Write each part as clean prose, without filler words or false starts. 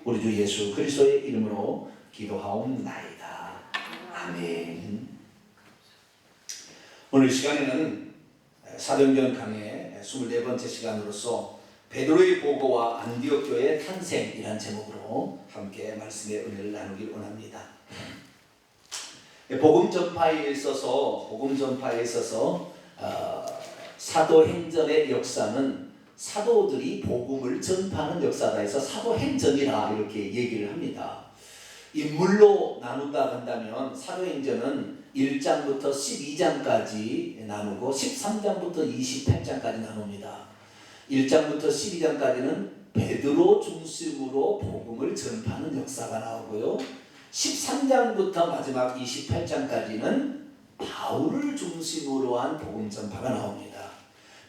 우리 주 예수 그리스도의 이름으로 기도하옵나이다. 아멘. 오늘 시간에는 사도행전 강의 24번째 시간으로서 베드로의 보고와 안디옥 교회의 탄생이라는 제목으로 함께 말씀의 은혜를 나누길 원합니다. 복음 전파에 있어서 사도행전의 역사는 사도들이 복음을 전파하는 역사다 해서 사도행전이라 이렇게 얘기를 합니다. 인물로 나눈다 한다면 사도행전은 1장부터 12장까지 나누고 13장부터 28장까지 나눕니다. 1장부터 12장까지는 베드로 중심으로 복음을 전파하는 역사가 나오고요. 13장부터 마지막 28장까지는 바울을 중심으로 한 복음 전파가 나옵니다.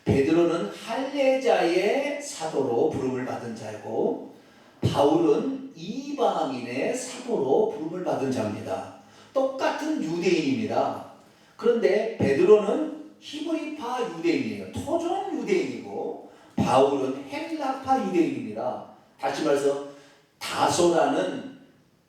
베드로는 할례자의 사도로 부름을 받은 자이고 바울은 이방인의 사도로 부름을 받은 자입니다. 똑같은 유대인입니다. 그런데 베드로는 히브리파 유대인이에요. 토종 유대인이고 바울은 헬라파 유대인입니다. 다시 말해서 다소라는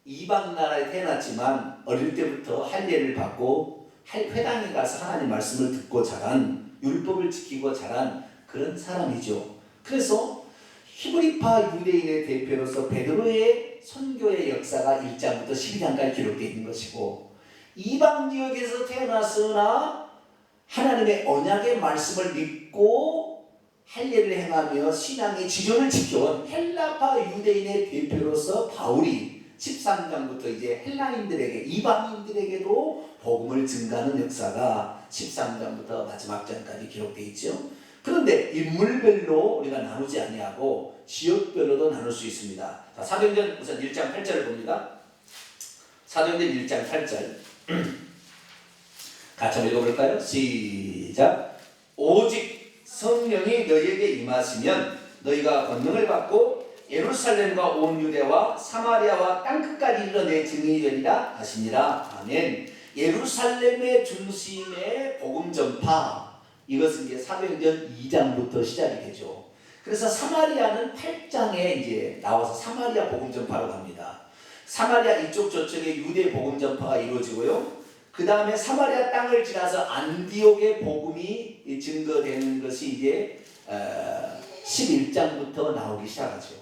이방 나라에 태어났지만 어릴 때부터 할례를 받고 회당에 가서 하나님 말씀을 듣고 자란, 율법을 지키고 자란 그런 사람이죠. 그래서 히브리파 유대인의 대표로서 베드로의 선교의 역사가 1장부터 12장까지 기록되어 있는 것이고, 이방 지역에서 태어났으나 하나님의 언약의 말씀을 믿고 할례를 행하며 신앙의 지존을 지켜온 헬라파 유대인의 대표로서 바울이 13장부터 이제 헬라인들에게, 이방인들에게도 복음을 증가하는 역사가 13장부터 마지막 장까지 기록되어 있죠. 그런데 인물별로 우리가 나누지 아니하고 지역별로도 나눌 수 있습니다. 자, 사도행전 우선 1장 8절을 봅니다. 사도행전 1장 8절 같이 한번 읽어볼까요? 시작. 오직 성령이 너희에게 임하시면 너희가 권능을 받고 예루살렘과 온 유대와 사마리아와 땅끝까지 이르러 내 증인이 되리라 하시니라. 아멘. 예루살렘의 중심의 복음 전파, 이것은 이제 사도행전 2장부터 시작이 되죠. 그래서 사마리아는 8장에 이제 나와서 사마리아 복음 전파로 갑니다. 사마리아 이쪽 저쪽에 유대 복음 전파가 이루어지고요. 그 다음에 사마리아 땅을 지나서 안디옥의 복음이 증거되는 것이 이제 11장부터 나오기 시작하죠.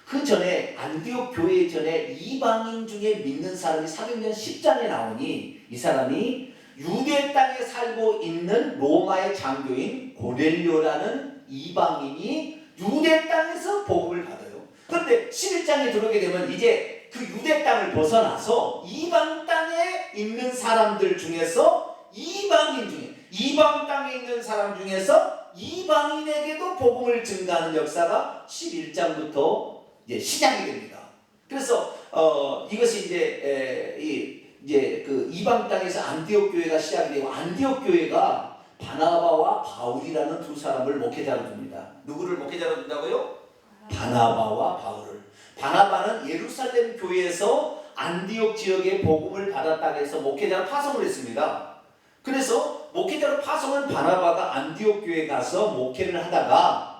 그 전에 안디옥 교회 전에 이방인 중에 믿는 사람이 사도행전 10장에 나오니 이 사람이 유대 땅에 살고 있는 로마의 장교인 고넬료라는 이방인이 유대 땅에서 복음을 받아요. 그런데 11장에 들어오게 되면 이제 그 유대 땅을 벗어나서 이방 땅에 있는 사람들 중에서 이방 땅에 있는 사람 중에서 이방인에게도 복음을 증가하는 역사가 11장부터 이제 시작이 됩니다. 그래서 이것이 이제 그 이방 땅에서 안디옥 교회가 시작이 되고, 안디옥 교회가 바나바와 바울이라는 두 사람을 목회자로 둡니다. 누구를 목회자로 둔다고요? 바나바와 바울을. 바나바는 예루살렘 교회에서 안디옥 지역에 복음을 받았다고 해서 목회자로 파송을 했습니다. 그래서 목회자로 파송한 바나바가 안디옥 교회에 가서 목회를 하다가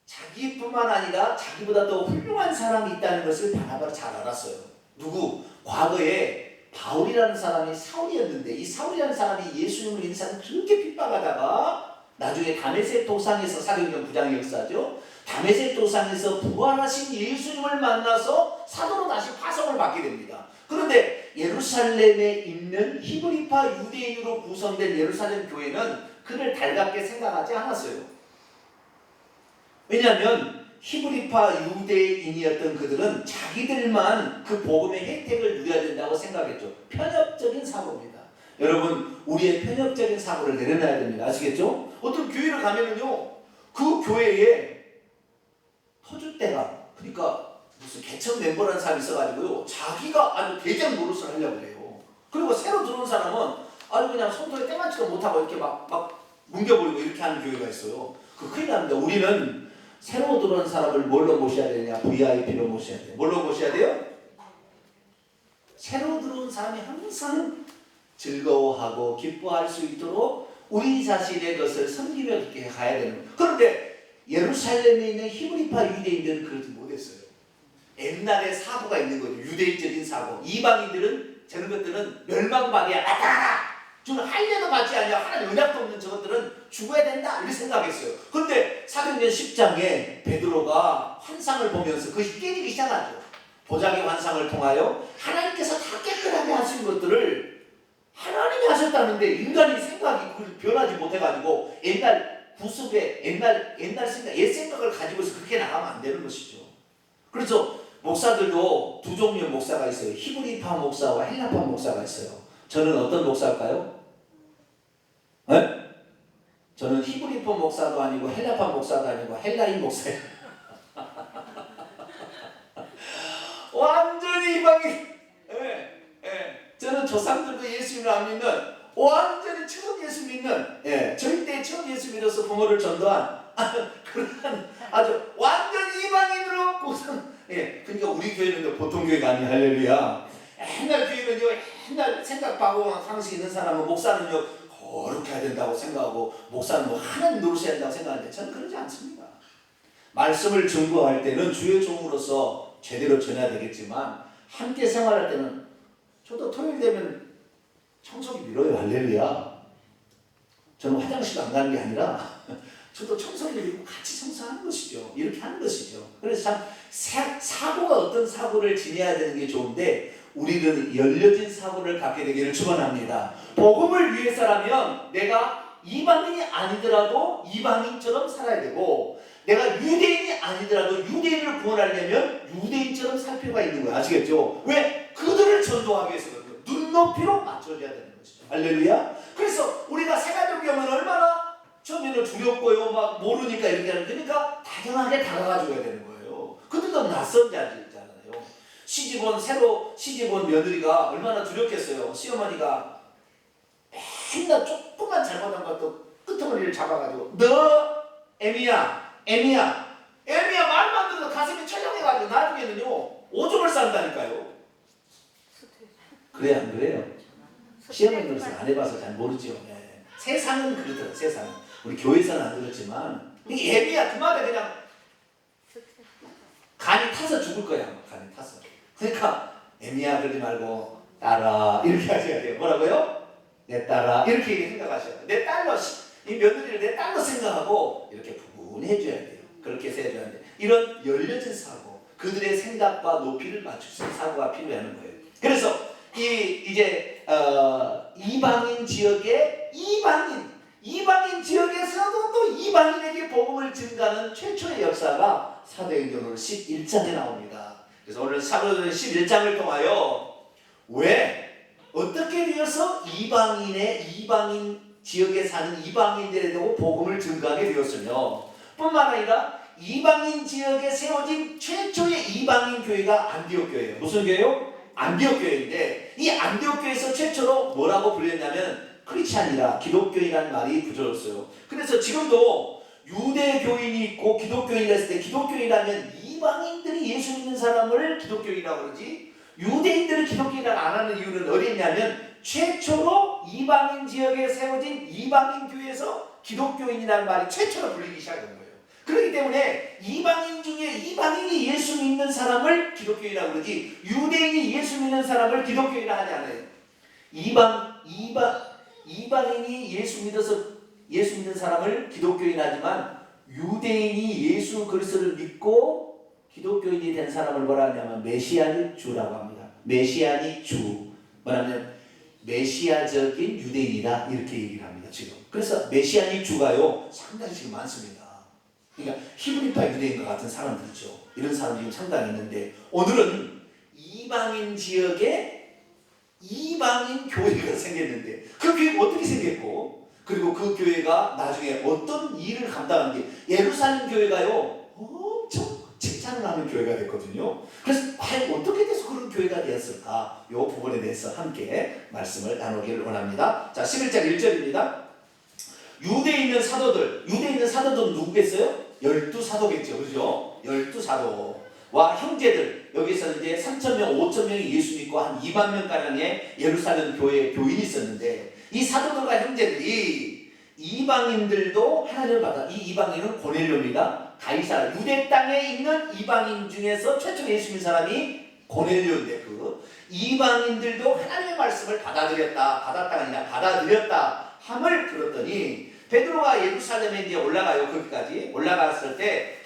자기뿐만 아니라 자기보다 더 훌륭한 사람이 있다는 것을 바나바가 잘 알았어요. 누구? 과거에 바울이라는 사람이 사울이었는데, 이 사울이라는 사람이 예수님을 믿는 사람을 그렇게 핍박하다가 나중에 다메섹 도상에서, 사도행전 9장의 역사죠, 다메섹 도상에서 부활하신 예수님을 만나서 사도로 다시 파송을 받게 됩니다. 그런데 예루살렘에 있는 히브리파 유대인으로 구성된 예루살렘 교회는 그를 달갑게 생각하지 않았어요. 왜냐하면 히브리파 유대인이었던 그들은 자기들만 그 복음의 혜택을 누려야 된다고 생각했죠. 편협적인 사고입니다. 여러분, 우리의 편협적인 사고를 내려놔야 됩니다. 아시겠죠? 어떤 교회를 가면은요, 그 교회에 터줏대감, 그러니까 무슨 개척 멤버라는 사람이 있어가지고요, 자기가 아주 대장 노릇을 하려고 해요. 그리고 새로 들어온 사람은 아주 그냥 손톱에 때만치도 못하고 이렇게 막 뭉겨버리고 이렇게 하는 교회가 있어요. 그 큰일 납니다. 우리는 새로 들어온 사람을 뭘로 모셔야 되냐? VIP로 모셔야 돼요. 뭘로 모셔야 돼요? 새로 들어온 사람이 항상 즐거워하고 기뻐할 수 있도록 우리 자신의 것을 섬기며 이렇게 가야 되는 거예요. 그런데 예루살렘에 있는 히브리파 유대인들은 그러지 못했어요. 옛날에 사고가 있는 거죠. 유대인적인 사고. 이방인들은 저런 것들은 멸망받아야 나타나. 지금 할례도 받지 않냐. 하나님 은약도 없는 저것들은 죽어야 된다. 이렇게 생각했어요. 그런데 사도행전 10장에 베드로가 환상을 보면서 그것이 깨지기 시작하죠. 보자기 환상을 통하여 하나님께서 다 깨끗하게 하신 것들을 하나님이 하셨다는데 인간이 생각이 변하지 못해가지고 옛날 구습에 옛날 생각, 옛 생각을 가지고서 그렇게 나가면 안 되는 것이죠. 그래서 목사들도 두 종류의 목사가 있어요. 히브리파 목사와 헬라파 목사가 있어요. 저는 어떤 목사일까요? 네? 저는 히브리파 목사도 아니고 헬라파 목사도 아니고 헬라인 목사예요. 완전히 이방인. 예, 예. 저는 조상들도 예수님을 안 믿는 완전히 처음 예수 믿는, 예, 저희 때 처음 예수 믿어서 부모를 전도한 그런 아주 완전 이방인으로 고상. 예, 그러니까 우리 교회는 보통 교회가 아니에요. 할렐루야. 옛날 교회는요, 옛날 생각하고 상식 있는 사람은 목사는요 거룩해야 된다고 생각하고 목사는 뭐 하나님 노릇해야 된다고 생각하는데 저는 그러지 않습니다. 말씀을 증거할 때는 주의 종으로서 제대로 전해야 되겠지만 함께 생활할 때는 저도 토요일 되면 청소기 밀어요. 할렐루야. 저는 화장실 안 가는 게 아니라 저도 청소기를 밀고 같이 청소하는 것이죠. 이렇게 하는 것이죠. 그래서 참 사고가 어떤 사고를 지녀야 되는 게 좋은데 우리는 열려진 사고를 갖게 되기를 축원합니다. 복음을 위해서라면 내가 이방인이 아니더라도 이방인처럼 살아야 되고 내가 유대인이 아니더라도 유대인을 구원하려면 유대인처럼 살 필요가 있는 거야. 아시겠죠? 왜? 그들을 전도하기 위해서거든요. 눈높이로 맞춰줘야 되는 것이죠. 할렐루야. 그래서 우리가 새가족이 오면 얼마나 처음에는 두렵고요, 막 모르니까 이렇게 하는 거니까 다정하게 다가가줘야 되는 거예요. 그들도 낯선 자들이잖아요. 새로 시집온 며느리가 얼마나 두렵겠어요. 시어머니가 맨날 조금만 잘못한 것도 끄트머리를 잡아가지고 너 애미야 말만 들어도 가슴이 철렁해가지고 나중에는요 오줌을 싼다니까요. 그래 안 그래요? 시어머니 노릇을 안 해봐서 잘 모르죠. 네. 세상은 그렇더라고요. 세상은. 우리 교회에서는 안 그렇지만 이 애미야 그 말에 그냥 간이 타서 죽을 거야. 간이 타서. 그러니까 애미야 그러지 말고 딸아 이렇게 하셔야 돼요. 뭐라고요? 내 딸아 이렇게 생각하셔야 돼요. 내 딸로 이 며느리를 내 딸로 생각하고 이렇게 부분히 해줘야 돼요. 그렇게 해서 해줘야 돼요. 이런 열려진 사고 그들의 생각과 높이를 맞출 수 있는 사고가 필요한 거예요. 그래서 이제 이방인 지역의 이방인 지역에서도 또 이방인에게 복음을 증가하는 최초의 역사가 사도행전 11장에 나옵니다. 그래서 오늘 사도행전 11장을 통하여 왜 어떻게 되어서 이방인 지역에 사는 이방인들에도 복음을 증가하게 되었으며 뿐만 아니라 이방인 지역에 세워진 최초의 이방인 교회가 안디옥 교회예요. 무슨 교회요? 안디옥 교회인데 이 안디옥 교회에서 최초로 뭐라고 불렸냐면 크리스찬이라 기독교인이라는 말이 붙여졌어요. 그래서 지금도 유대교인이 있고 기독교인이라 했을 때 기독교인이라면 이방인들이 예수 믿는 사람을 기독교인이라고 그러지 유대인들을 기독교인이라고 안 하는 이유는 어디냐면 최초로 이방인 지역에 세워진 이방인 교회에서 기독교인이라는 말이 최초로 불리기 시작한 거예요. 그렇기 때문에 이방인 중에 이방인이 예수 믿는 사람을 기독교인이라고 그러지 유대인이 예수 믿는 사람을 기독교인이라고 하지 않아요. 이방인이 예수 믿는 사람을 기독교인 하지만 유대인이 예수 그리스도를 믿고 기독교인이 된 사람을 뭐라 하냐면 메시아닉 주라고 합니다. 메시아닉 주 뭐냐면 메시아적인 유대인이다 이렇게 얘기를 합니다. 지금 그래서 메시아닉 주가요 상당히 지금 많습니다. 그러니까 히브리파 유대인과 같은 사람들이죠. 이런 사람들이 지금 상당히 있는데 오늘은 이방인 지역에 이방인 교회가 생겼는데 그 교회가 어떻게 생겼고 그리고 그 교회가 나중에 어떤 일을 감당하는지 예루살렘 교회가요 엄청 칭찬을 하는 교회가 됐거든요. 그래서 과연 어떻게 돼서 그런 교회가 되었을까 이 부분에 대해서 함께 말씀을 나누기를 원합니다. 자 11장 1절입니다. 유대에 있는 사도들은 누구겠어요? 12사도겠죠. 그죠? 12사도와 형제들 여기서 이제 3,000명, 5,000명이 예수 믿고 한 2만 명가량의 예루살렘 교회에 교인이 있었는데 이 사도들과 형제들이 이방인들도 하나님을 받아 이 이방인은 고넬료입니다. 가이사라, 유대 땅에 있는 이방인 중에서 최초로 예수 믿는 사람이 고넬료인데, 그 이방인들도 하나님의 말씀을 받았다가 아니라 받아들였다 함을 들었더니 베드로가 예루살렘에 이제 올라가요. 거기까지 올라갔을 때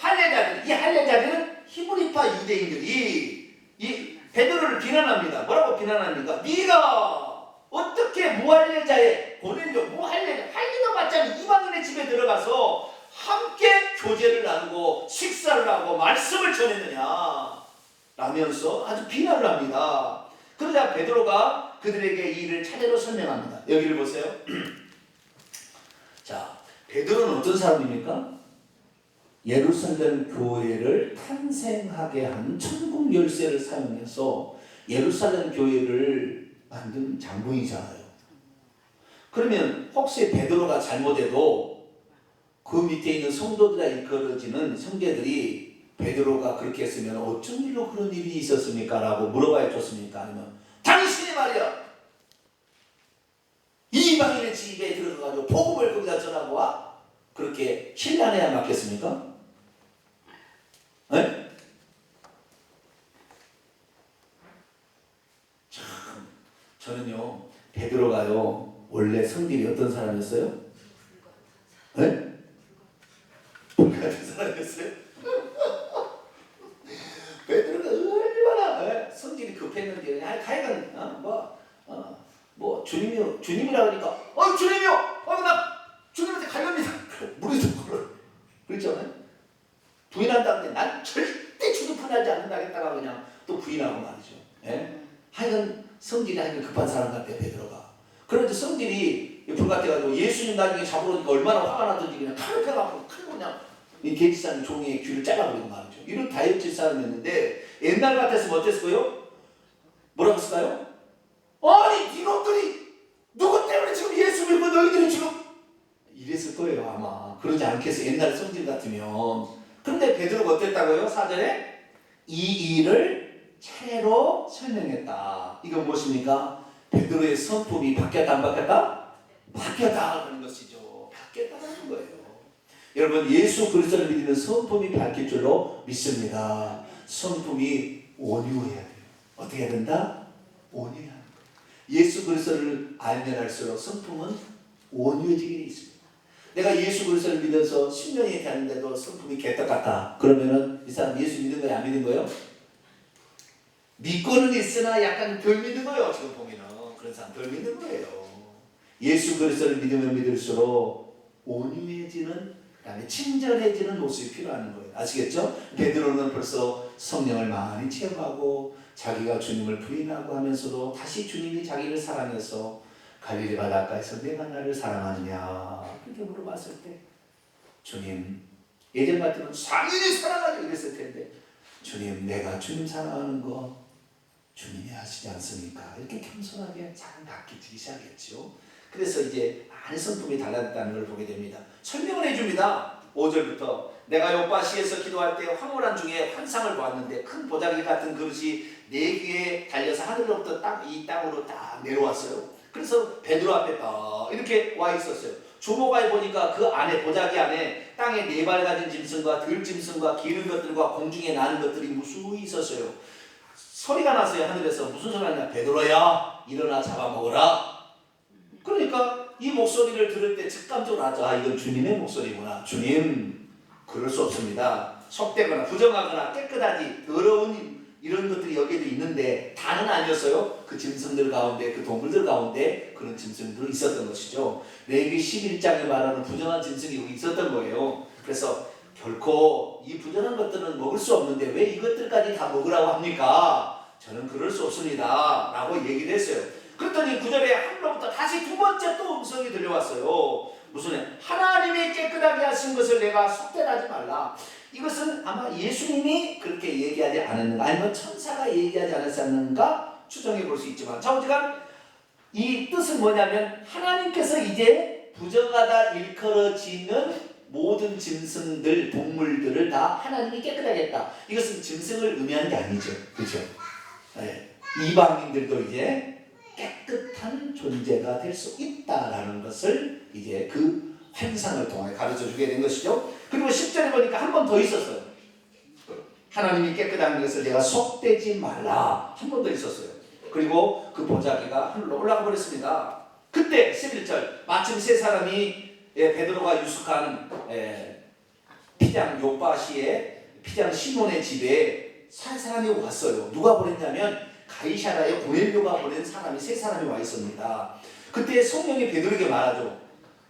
이 할례자들은 히브리파 유대인들이 이 베드로를 비난합니다. 뭐라고 비난합니까? 네가 어떻게 무할례자의 고넬료, 할례도 받지 않은 이방인의 집에 들어가서 함께 교제를 나누고 식사를 하고 말씀을 전했느냐 라면서 아주 비난을 합니다. 그러자 베드로가 그들에게 이 일을 차례로 설명합니다. 여기를 보세요. 자, 베드로는 어떤 사람입니까? 예루살렘 교회를 탄생하게 한 천국 열쇠를 사용해서 예루살렘 교회를 만든 장군이잖아요. 그러면 혹시 베드로가 잘못해도 그 밑에 있는 성도들에 이끌어지는 형제들이 베드로가 그렇게 했으면 어쩐 일로 그런 일이 있었습니까? 라고 물어봐야 좋습니까? 아니면 당신이 말이야 이방인의 집에 들어가가지고 복음을 거기다 전하고 와? 그렇게 신뢰해야 맞겠습니까? 네? 참, 저는요 베드로가요 원래 성질이 어떤 사람이었어요? 네? 불같은 사람이었어요? 베드로가 얼마나 성질이 급했는지 하여간 뭐 주님이라 그러니까 주님이요! 나 주님한테 갈랍니다. 무리도 그렇죠? 부인한다는데 난 절대 주님 편하지 않는다겠다가 그냥 또 부인하고 말이죠. 예? 하여간 성질이 급한 사람 같아요. 베드로가. 그런데 성질이 불같아가지고 예수님 나중에 잡으러니까 얼마나 화가 나든지 그냥 칼을 펴갖고 그냥 이 계집사님 종이의 귀를 잘라버리고 말이죠. 이런 다혈질 사람이었는데 옛날 같았으면 어땠을까요? 뭐라고 했을까요? 아니 이놈들이 누구 때문에 지금 예수 믿고 너희들이 지금 이랬을 거예요 아마. 그러지 않겠어요 옛날 성질 같으면. 그런데 베드로가 어땠다고요? 4절에 이 일을 차례로 설명했다. 이건 무엇입니까? 베드로의 성품이 바뀌었다 안 바뀌었다? 바뀌었다 하는 것이죠. 바뀌었다는 거예요. 여러분 예수 그리스도를 믿으면 성품이 바뀔 줄로 믿습니다. 성품이 온유해야 돼요. 어떻게 해야 된다? 온유해야 돼요. 예수 그리스도를 알면 알수록 성품은 온유해지게 되어 있습니다. 내가 예수 그리스도를 믿어서 10년이 되는데도 성품이 개떡 같다. 그러면은 이 사람 예수 믿는 거야 안 믿는 거예요? 믿고는 있으나 약간 덜 믿는 거예요. 지금 보면은 그런 사람 덜 믿는 거예요. 예수 그리스도를 믿으면 믿을수록 온유해지는 그다음에 친절해지는 모습이 필요한 거예요. 아시겠죠? 베드로는 벌써 성령을 많이 체험하고 자기가 주님을 부인하고 하면서도 다시 주님이 자기를 사랑해서 갈릴리 바닷가에서 내가 나를 사랑하느냐 그렇게 물어봤을 때 주님 예전 같으면 당연히 사랑하죠 이랬을 텐데 주님 내가 주님 사랑하는 거 주님이 아시지 않습니까? 이렇게 겸손하게 잘 맡기기 시작했죠. 그래서 이제 많은 성품이 달라졌다는 걸 보게 됩니다. 설명을 해줍니다. 5절부터 내가 요바시에서 기도할 때 황홀한 중에 환상을 보았는데 큰 보자기 같은 그릇이 내 귀에 달려서 하늘로부터 이 땅으로 딱 내려왔어요. 그래서 베드로 앞에 딱 이렇게 와 있었어요. 주목해 보니까 그 안에 보자기 안에 땅에 4발 가진 짐승과 들짐승과 기는 것들과 공중에 나는 것들이 무수히 있었어요. 소리가 났어요. 하늘에서. 무슨 소리가 나냐? 베드로야 일어나 잡아먹어라. 그러니까 이 목소리를 들을 때 즉감적으로 하죠. 이건 주님의 목소리구나. 주님 그럴 수 없습니다. 속되거나 부정하거나 깨끗하지 더러운 이런 것들이 여기에도 있는데 다는 아니었어요. 그 짐승들 가운데 그 동물들 가운데 그런 짐승들이 있었던 것이죠. 레위기 11장에 말하는 부정한 짐승이 여기 있었던 거예요. 그래서 결코 이 부정한 것들은 먹을 수 없는데 왜 이것들까지 다 먹으라고 합니까? 저는 그럴 수 없습니다 라고 얘기를 했어요. 그랬더니 9절에 하늘로부터 다시 두 번째 또 음성이 들려왔어요. 무슨 하나님이 깨끗하게 하신 것을 내가 속되하지 말라. 이것은 아마 예수님이 그렇게 얘기하지 않았는가 아니면 천사가 얘기하지 않았었는가 추정해 볼 수 있지만 어쨌든 이 뜻은 뭐냐면 하나님께서 이제 부정하다 일컬어지는 모든 짐승들 동물들을 다 하나님이 깨끗하게 했다. 이것은 짐승을 의미하는 게 아니죠. 그렇죠? 네. 이방인들도 이제 깨끗한 존재가 될 수 있다라는 것을 이제 그 환상을 통해 가르쳐 주게 된 것이죠. 그리고 10절에 보니까 한 번 더 있었어요. 하나님이 깨끗한 것을 내가 속되지 말라. 한 번 더 있었어요. 그리고 그 보자기가 하늘로 올라가 버렸습니다. 그때 11절 마침 세 사람이 베드로가 유숙한 피장 요바시의 피장 시몬의 집에 세 사람이 왔어요. 누가 보냈냐면 가이사랴의 고넬료가 보낸 사람이 세 사람이 와 있습니다. 그때 성령이 베드로에게 말하죠.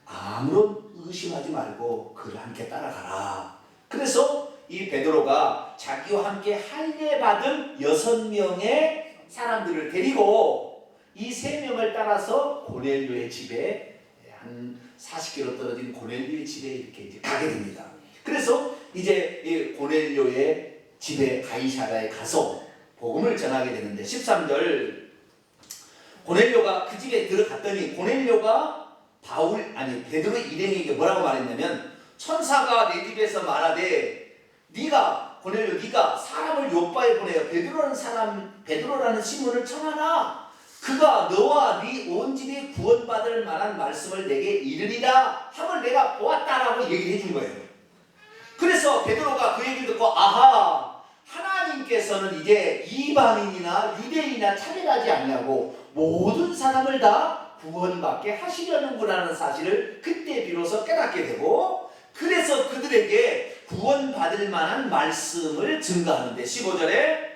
아무런 의심하지 말고 그를 함께 따라가라. 그래서 이 베드로가 자기와 함께 할례받은 6명의 사람들을 데리고 이 3명을 따라서 고넬료의 집에 한 40km 떨어진 고넬료의 집에 이렇게 이제 가게 됩니다. 그래서 이제 이 고넬료의 집에 가이사랴에 가서 복음을 전하게 되는데 13절 고넬료가 그 집에 들어갔더니 고넬료가 베드로 일행에게 뭐라고 말했냐면 천사가 내 집에서 말하되 고넬료 네가 사람을 요바에 보내어 베드로라는 시몬을 청하나 그가 너와 네 온 집이 구원받을 만한 말씀을 내게 이르리라 함을 내가 보았다라고 얘기를 해준 거예요. 그래서 베드로가 그 얘기를 듣고 아하, 하나님께서는 이제 이방인이나 유대인이나 차별하지 않냐고 모든 사람을 다 구원받게 하시려는구나라는 사실을 그때 비로소 깨닫게 되고, 그래서 그들에게 구원받을 만한 말씀을 증거하는데 15절에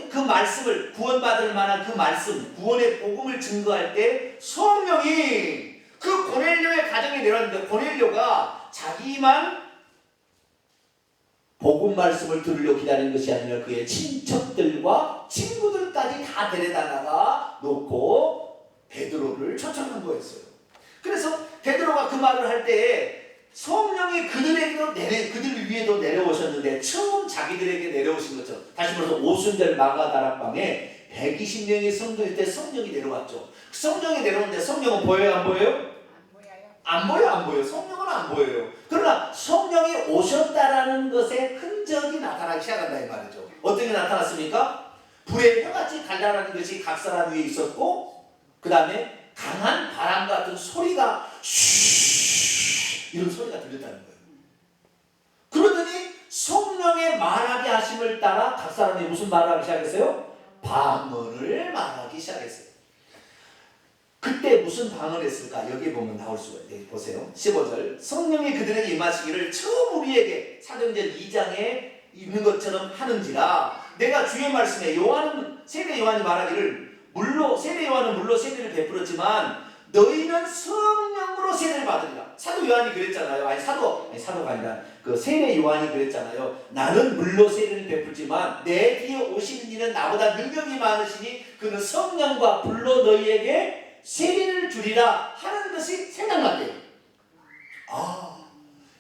그 말씀을 구원받을 만한 그 말씀, 구원의 복음을 증거할 때 성령이 그 고넬료의 가정에 내려왔는데 고넬료가 자기만 복음 말씀을 들으려 기다리는 것이 아니라 그의 친척들과 친구들까지 다 데려다가 놓고 베드로를 초청한 거였어요. 그래서 베드로가 그 말을 할 때에 성령이 그들 위에도 내려오셨는데 처음 자기들에게 내려오신 것처럼, 다시 말해서 오순절 마가다락방에 120명의 성도일 때 성령이 내려왔죠. 성령이 내려오는데 성령은 보여요, 안 보여요? 안 보여. 성령은 안 보여요. 그러나 성령이 오셨다라는 것에 흔적이 나타나기 시작한다 이 말이죠. 어떻게 나타났습니까? 불의 혀같이 달달하는 것이 각 사람 위에 있었고, 그 다음에 강한 바람 같은 소리가 이런 소리가 들렸다는 거예요. 그러더니 성령의 말하게 하심을 따라 각 사람이 무슨 말을 하기 시작했어요? 방언을 말하기 시작했어요. 그때 무슨 방언을 했을까? 여기 보면 나올 수가 있어요. 보세요. 15절 성령이 그들에게 임하시기를 처음 우리에게 사도행전 2장에 있는 것처럼 하는지라 내가 주의 말씀에 세례 요한이 말하기를 세례 요한은 물로 세례를 베풀었지만 너희는 성령으로 세례를 받으리라. 사도 요한이 그랬잖아요. 사도가 아니라 그 세례 요한이 그랬잖아요. 나는 물로 세례를 베풀지만 내 뒤에 오시는 이는 나보다 능력이 많으시니 그는 성령과 불로 너희에게 세례를 주리라 하는 것이 생각났대요.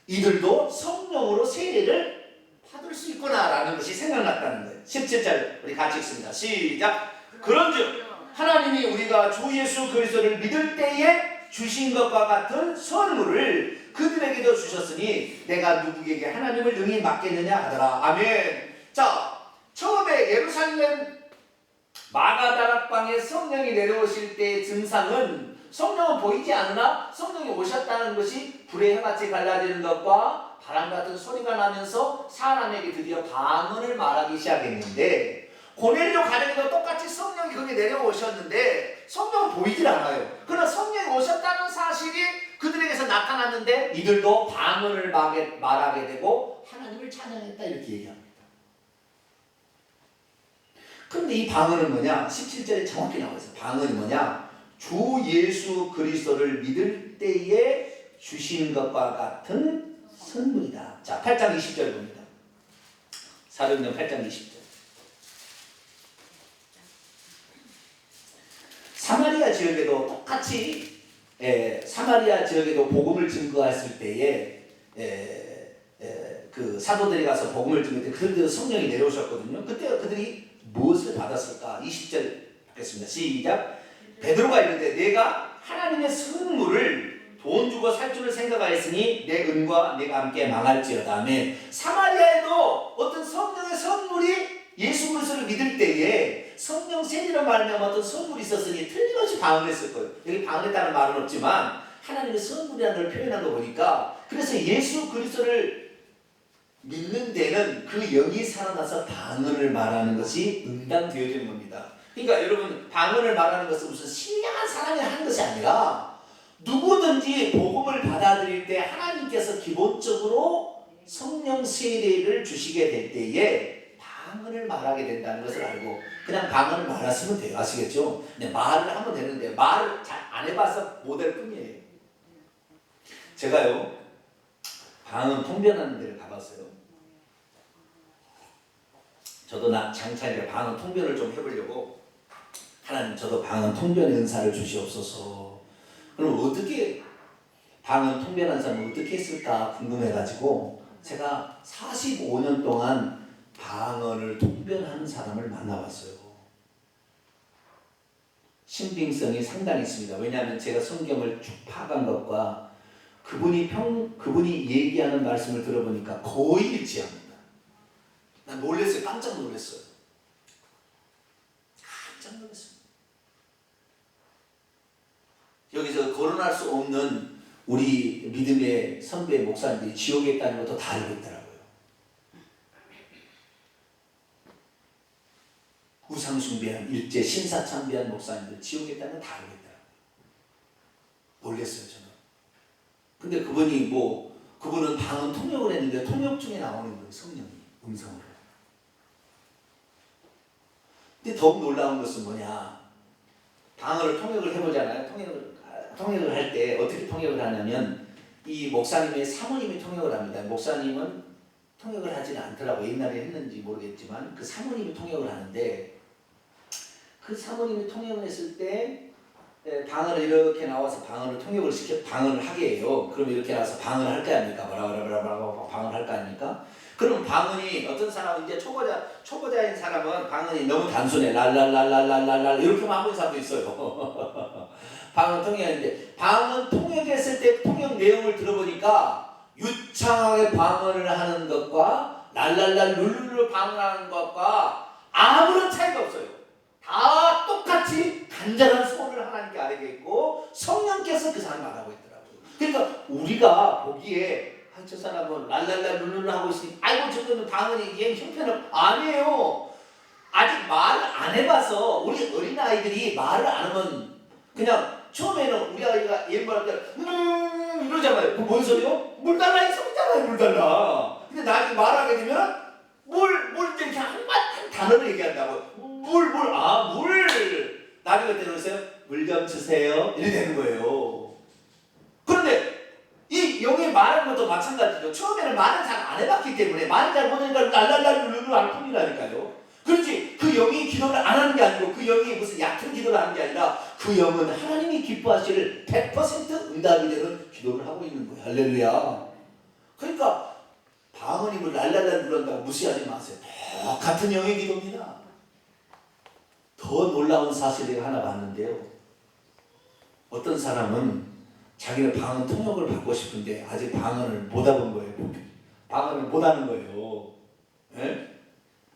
이들도 성령으로 세례를 받을 수 있구나라는 것이 생각났다는 거예요. 17절 우리 같이 읽습니다. 시작. 그런즉 하나님이 우리가 주 예수 그리스도를 믿을 때에 주신 것과 같은 선물을 그들에게도 주셨으니 내가 누구에게 하나님을 능히 맡겠느냐 하더라. 아멘. 자, 처음에 예루살렘 마가다락방에 성령이 내려오실 때의 증상은 성령은 보이지 않으나 성령이 오셨다는 것이 불의 혀같이 갈라지는 것과 바람 같은 소리가 나면서 사람에게 드디어 방언을 말하기 시작했는데, 고넬료 가정에도 똑같이 성령이 거기 내려오셨는데 성령은 보이질 않아요. 그러나 성령이 오셨다는 사실이 그들에게서 나타났는데 이들도 방언을 말하게 되고 하나님을 찬양했다 이렇게 얘기합니다. 그런데 이 방언은 뭐냐? 17절에 정확히 나와 있어요. 방언이 뭐냐? 주 예수 그리스도를 믿을 때에 주신 것과 같은 선물이다. 자, 8장 20절 봅니다. 사도행전 8장 20절. 사마리아 지역에도 똑같이 사마리아 지역에도 복음을 증거했을 때에 그 사도들이 가서 복음을 증거할 때 그들도 성령이 내려오셨거든요. 그때 그들이 무엇을 받았을까? 20절 보겠습니다. 시작. 베드로가 이르되 내가 하나님의 선물을 돈 주고 살 줄을 생각하였으니 내 은과 내가 함께 망할지어다. 아멘. 사마리아에도 어떤 성령의 선물이 예수 그리스도를 믿을 때에 성령 세례로 말미암아 어떤 선물이 있었으니 틀림없이 방언했을 거예요. 여기 방언했다는 말은 없지만 하나님의 성물이라는 걸 표현한 거 보니까 그래서 예수 그리스도를 믿는 데는 그 영이 살아나서 방언을 말하는 것이 응당되어지는 겁니다. 그러니까 여러분 방언을 말하는 것은 무슨 신령한 사람이 하는 것이 아니라 누구든지 복음을 받아들일 때 하나님께서 기본적으로 성령 세례를 주시게 될 때에 방언을 말하게 된다는 것을 알고 그냥 방언을 말하시면 돼요. 아시겠죠? 근데 말을 하면 되는데 말을 잘 안 해봐서 못할 뿐이에요. 제가요 방언 통변하는 데를 가봤어요. 저도 장차에 방언 통변을 좀 해보려고 하나님 저도 방언 통변의 은사를 주시옵소서. 그럼 어떻게 방언 통변한 사람은 어떻게 했을까 궁금해가지고 제가 45년 동안 방언을 통변하는 사람을 만나봤어요. 신빙성이 상당히 있습니다. 왜냐하면 제가 성경을 쭉 파악한 것과 그분이 얘기하는 말씀을 들어보니까 거의 일치합니다. 난 놀랐어요. 깜짝 놀랐어요. 깜짝 놀랐어요. 여기서 거론할 수 없는 우리 믿음의 선배 목사님들이 지옥에 있다는 것도 다 알고 있더라고요. 우상숭배한 일제 신사참배한 목사님들 지옥에 있다는 걸 다 알고 있더라고요. 놀랐어요 저는. 근데 그분은 방언 통역을 했는데 통역 중에 나오는 거예요. 성령이 음성으로. 근데 더욱 놀라운 것은 뭐냐, 방언을 통역을 해보잖아요. 통역을 할 때 어떻게 통역을 하냐면 이 목사님의 사모님이 통역을 합니다. 목사님은 통역을 하지는 않더라고요. 옛날에 했는지 모르겠지만 그 사모님이 통역을 하는데 그 사모님이 통역을 했을 때 방언을 이렇게 나와서 방언을 통역을 방언을 하게 해요. 그럼 이렇게 나와서 방언을 할 거 아닙니까? 뭐라고 방언을 할 거 아닙니까? 그럼 방언이 어떤 사람은 이제 초보자인 사람은 방언이 너무 단순해. 랄랄랄랄랄랄 이렇게만 하고 있는 사람도 있어요. 방언 통역하는데 방언 통역했을 때 통역 내용을 들어보니까 유창하게 방언을 하는 것과 랄랄랄 룰루루 방언하는 것과 아무런 차이가 없어요. 다 똑같이 간절한 소원을 하나님께 아뢰게 있고 성령께서 그 사람을 말하고 있더라고요. 그러니까 우리가 보기에 저 사람은 랄랄랄 룰루루 하고 있으니 아이고 저거는 방언이 얘 형편은 아니에요. 아직 말을 안 해봐서 우리 어린아이들이 말을 안 하면 그냥 처음에는 우리 아이가 예말할 때 이러잖아요. 뭔 소리요? 물 달라 이 소리잖아요. 물 달라. 근데 나중에 말하게 되면 물 이렇게 한 단어를 얘기한다고. 물. 나중에 그때 그러세요. 물 좀 주세요. 이렇게 되는 거예요. 그런데 이 영이 말하는 것도 마찬가지죠. 처음에는 말을 잘 안 해봤기 때문에 말을 잘 못하니까 랄랄랄룰루 할 뿐이라니까요. 그렇지 그 영이 기도를 안 하는 게 아니고 그 영이 무슨 얕은 기도를 하는 게 아니라 그 영은 하나님이 기뻐하실 100% 응답이 되는 기도를 하고 있는 거예요. 할렐루야. 그러니까 방언이 뭐 랄랄랄 부른다고 무시하지 마세요. 똑같은 영의 기도입니다. 더 놀라운 사실을 하나 봤는데요. 어떤 사람은 자기는 방언 통역을 받고 싶은데 아직 방언을 못 해본 거예요. 방언을 못 하는 거예요. 예?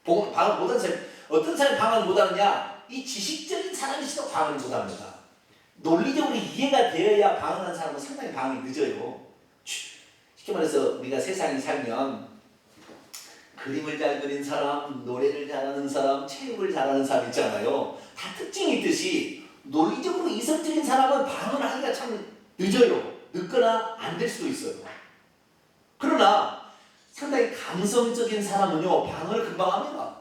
방언 못하는 사람, 어떤 사람이 방언을 못하느냐? 이 지식적인 사람일수록 방언을 못합니다. 논리적으로 이해가 되어야 방언하는 사람은 상당히 방언이 늦어요. 쉽게 말해서 우리가 세상에 살면 그림을 잘 그린 사람, 노래를 잘하는 사람, 체육을 잘하는 사람 있잖아요. 다 특징이 있듯이 논리적으로 이성적인 사람은 방언을 하기가 참 늦어요. 늦거나 안 될 수도 있어요. 그러나 상당히 감성적인 사람은요 방언을 금방 합니다.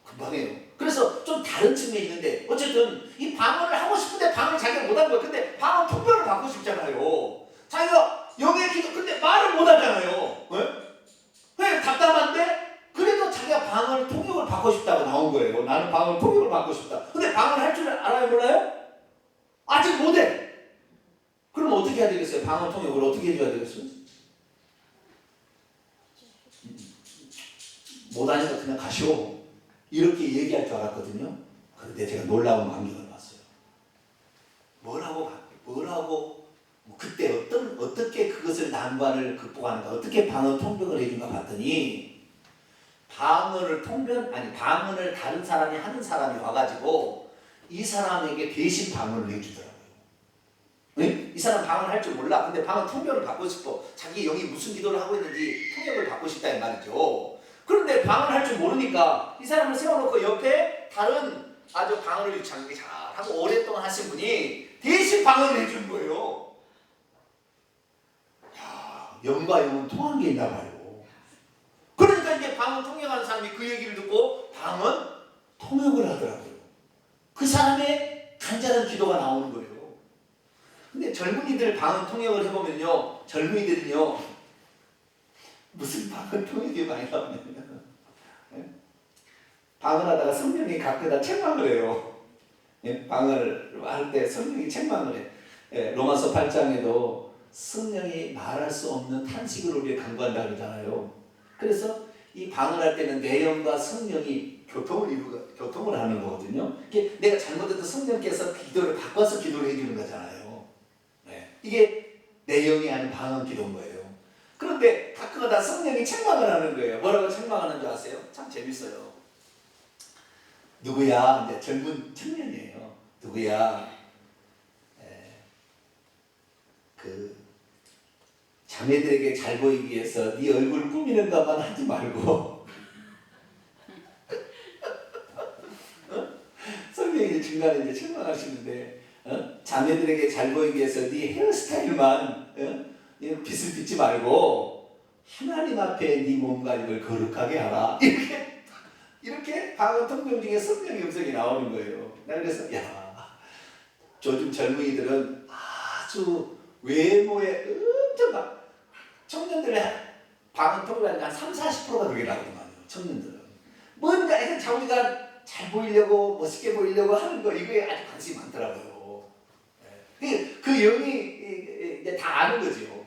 금방 해요. 그래서 좀 다른 측면이 있는데 어쨌든 이 방언을 하고 싶은데 방언을 자기가 못한 거예요. 근데 방언 통변을 받고 싶잖아요. 자기가 영의 기도 근데 말을 못하잖아요. 왜 답답한데 그래도 자기가 방언 통역을 받고 싶다고 나온 거예요. 나는 방언 통역을 받고 싶다. 근데 방언을 할 줄 알아요 몰라요? 아직 못해. 그럼 어떻게 해야 되겠어요? 방언 통역을 어떻게 해줘야 되겠어요? 못하니까 그냥 가시오. 이렇게 얘기할 줄 알았거든요. 그런데 제가 놀라운 광경을 봤어요. 뭐라고 그때 어떻게 그것을 난관을 극복하는가, 어떻게 방언 통역을 해준가 봤더니 방언을 다른 사람이 하는 사람이 와가지고 이 사람에게 대신 방언을 해주더라고요. 네? 이 사람 방언 할 줄 몰라. 근데 방언 통역을 받고 싶어. 자기 영이 무슨 기도를 하고 있는지 통역을 받고 싶다 이 말이죠. 그런데 방언 할 줄 모르니까 이 사람을 세워놓고 옆에 다른 아주 방언을 유창하게 잘하고 오랫동안 하신 분이 대신 방언을 해주는 거예요. 야, 영과 영은 통한 게 있나 봐요. 그러니까 이제 방언 통역하는 사람이 그 얘기를 듣고 방언 통역을 하더라고요. 그 사람의 간절한 기도가 나오는 거예요. 근데 젊은이들 방언 통역을 해보면요, 젊은이들은요 무슨 방언 통역이 많이 나오냐면 방언하다가 성령이 가끔다 책망을 해요. 방언을 할 때 성령이 책망을 해. 로마서 8장에도 성령이 말할 수 없는 탄식을 우리에 간구한다 그러잖아요. 그래서 이 방언할 때는 내 영과 성령이 교통을 하는 거거든요. 내가 잘못해도 성령께서 기도를 바꿔서 기도를 해주는 거잖아요. 이게 내 영이 하는 방언 기도인 거예요. 그런데 가끔가다 성령이 책망을 하는 거예요. 뭐라고 책망하는 줄 아세요? 참 재밌어요. 누구야? 이제 젊은 청년이에요. 누구야? 그 자매들에게 잘 보이기 위해서 네 얼굴 꾸미는 것만 하지 말고 성령이 중간에 이제 책망하시는데 자매들에게 잘 보이기 위해서 네 헤어스타일만 빗을 빗지 말고 하나님 앞에 네 몸과 입을 거룩하게 하라. 이렇게 방언 통역 중에 성령의 음성이 나오는 거예요. 나 그래서 요즘 젊은이들은 아주 외모에 엄청 막 청년들의 방언 통역이 한 30-40%가 그게 나오더만요. 청년들은 뭔가 자기가 잘 보이려고 멋있게 보이려고 하는 거 이거에 아주 관심이 많더라고요. 그 영이 이제 다 아는 거죠.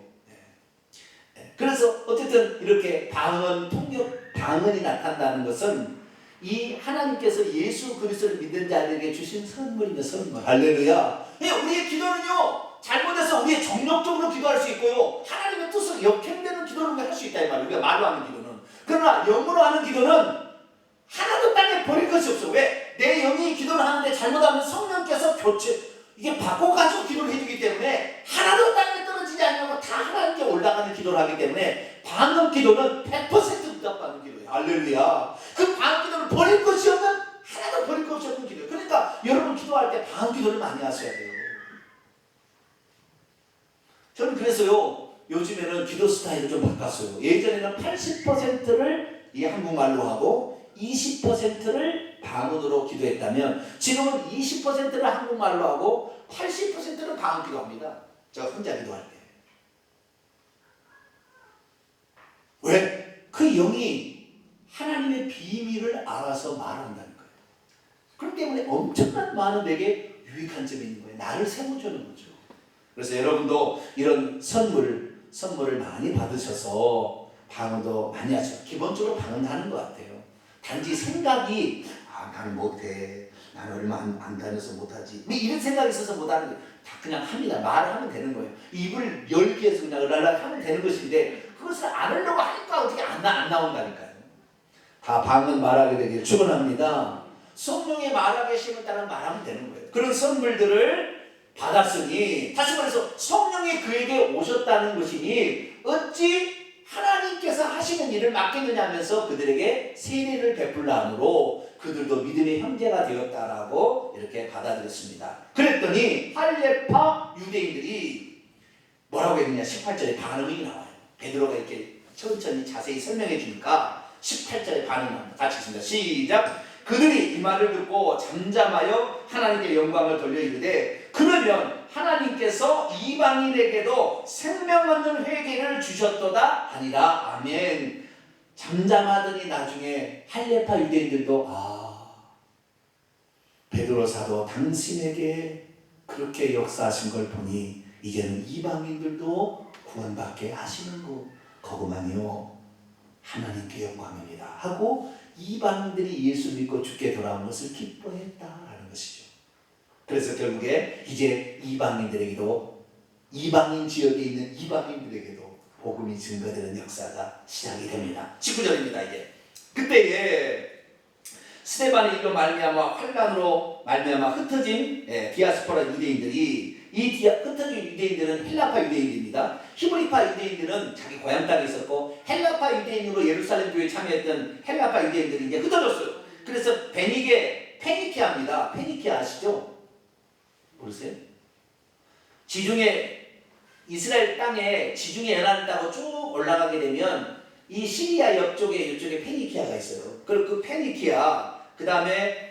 그래서 어쨌든 이렇게 방언 통역 방언이 나타난다는 것은 이 하나님께서 예수 그리스도를 믿는 자들에게 주신 선물입니다. 선물. 할렐루야. 우리의 기도는요 잘못해서 우리의 정력적으로 기도할 수 있고요 하나님의 뜻을 역행되는 기도를 할 수 있다 이 말이에요. 우리가 말로 하는 기도는. 그러나 영으로 하는 기도는 하나도 땅에 버릴 것이 없어. 왜? 내 영이 기도를 하는데 잘못하면 성령께서 이게 바꿔가지고 기도를 해주기 때문에 하나도 땅에 떨어지지 않냐고 다 하나님께 올라가는 기도를 하기 때문에 방언 기도는 100% 응답받는 기도예요. 할렐루야. 그 방언 기도를 버릴 것이 없는 하나도 버릴 것이 없는 기도예요. 그러니까 여러분 기도할 때 방언 기도를 많이 하셔야 돼요. 저는 그래서요 요즘에는 기도 스타일을 좀 바꿨어요. 예전에는 80%를 이 한국말로 하고 20%를 방언으로 기도했다면 지금은 20%를 한국말로 하고 80%를 방언 기도합니다. 제가 혼자 기도할 때. 왜? 그 영이 하나님의 비밀을 알아서 말한다는 거예요. 그렇기 때문에 엄청난 많은 내게 유익한 점이 있는 거예요. 나를 세워주는 거죠. 그래서 여러분도 이런 선물을 많이 받으셔서 방언도 많이 하셔요. 기본적으로 방언하는 것 같아요. 단지 생각이 나는 못해, 나는 얼마 안 다녀서 못하지 이런 생각이 있어서 못하는 거예요. 다 그냥 합니다. 말하면 되는 거예요. 입을 열기 해서 그냥 으랄랄 하면 되는 것인데 그것을 안 하려고 하니까 어떻게 안 나온다니까요. 다 방언 말하게 되길 축원합니다. 성령의 말하게 심을 따라 말하면 되는 거예요. 그런 선물들을 받았으니 다시 말해서 성령이 그에게 오셨다는 것이니 어찌 하나님께서 하시는 일을 맡겠느냐 하면서 그들에게 세례를 베풀라 하므로 그들도 믿음의 형제가 되었다라고 이렇게 받아들였습니다. 그랬더니 할례파 유대인들이 뭐라고 했느냐 18절에 반응이 나와요. 베드로가 이렇게 천천히 자세히 설명해 주니까 18절에 반응이 나옵니다. 같이 읽습니다. 시작. 그들이 이 말을 듣고 잠잠하여 하나님께 영광을 돌려 이르되 그러면 하나님께서 이방인에게도 생명 얻는 회개를 주셨도다 하니라. 아멘. 잠잠하더니 나중에 할례파 유대인들도 베드로 사도 당신에게 그렇게 역사하신 걸 보니 이제는 이방인들도 구원받게 하시는 거구만요. 하나님께 영광입니다 하고 이방인들이 예수 믿고 죽게 돌아온 것을 기뻐했다라는 것이죠. 그래서 결국에 이제 이방인들에게도 이방인 지역에 있는 이방인들에게도 복음이 증거되는 역사가 시작이 됩니다. 19절입니다. 이제 그때에 스데반의 일로 말미암아 환난으로 말미암아 흩어진 디아스포라 유대인들이 흩어진 유대인들은 헬라파 유대인입니다. 히브리파 유대인들은 자기 고향 땅에 있었고 헬라파 유대인으로 예루살렘 교회에 참여했던 헬라파 유대인들이 이제 흩어졌어요. 그래서 페니키아입니다. 페니키아 아시죠? 모르세요? 지중해 이스라엘 땅에 지중해 연안을 따고 쭉 올라가게 되면 이 시리아 옆쪽에 이쪽에 페니키아가 있어요. 그리고 그 페니키아 그 다음에